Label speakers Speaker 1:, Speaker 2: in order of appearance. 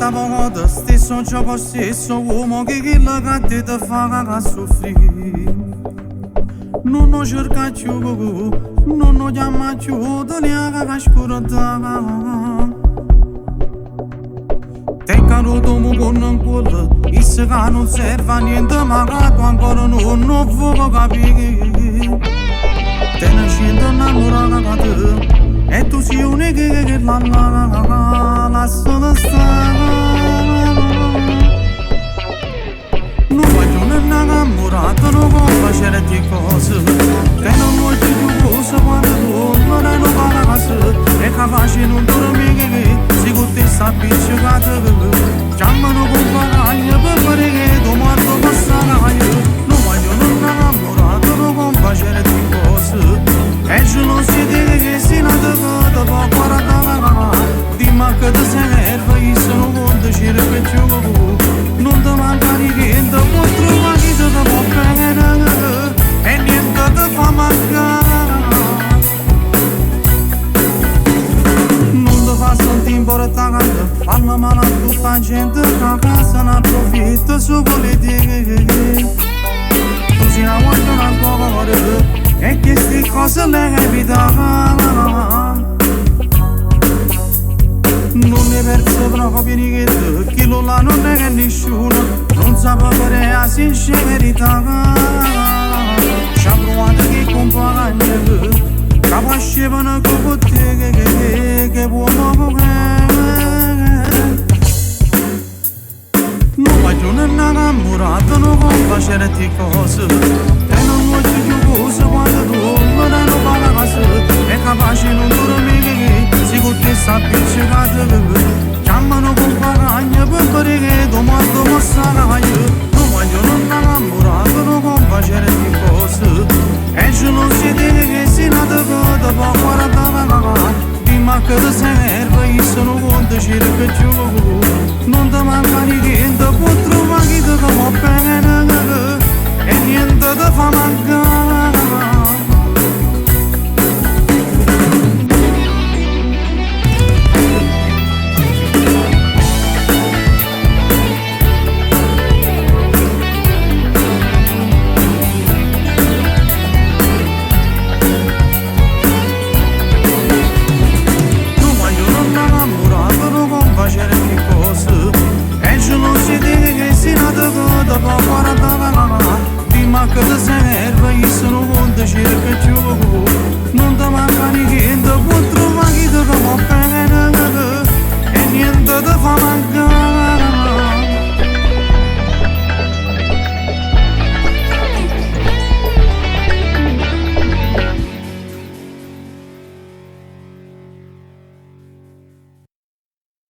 Speaker 1: tanta volta stesso gioco stesso uomo che ti fa soffrire. Non ho cercato più, non ho chiamato più, neanche a scurata. Te caruto mu con un cuore, isso che non serve a niente, ma che tu ancora non vuoi capire. Te ne sento innamorata da te, e tu sei unica che la sola non voglio innamorata, non voglio fare di cose, che non voglio più cose quando tu non hai una casa, e capace non dormire, se con te sta appiccicata, chiamano compagna per fare che tu morto passare, non voglio innamorata, non voglio fare di cose, e se non si dice che si nata che ti fa guardare, dimmi che ti serve, io sono conto ci ripeto, non ti manca niente, può trovare chi ti può bene, e niente ti fa mancare. Non ti fa sentire importante, parla male a tutta la gente che a casa ne approfitta su politiche. Tu sei una guardia ancora, e queste cose le capitano. Non ne perso proprio niente, chi lo là non è che nessuno, non sa fare la sincerità. Ci ha provato che compagna, che facevano come te, che uomo non voglio innamorato, non voglio fare di cose, e non voglio più cose quando tu non hai una casa, è capace non dormire, se con te sta appiccicata, chiamano compagna per fare che tu morto passare.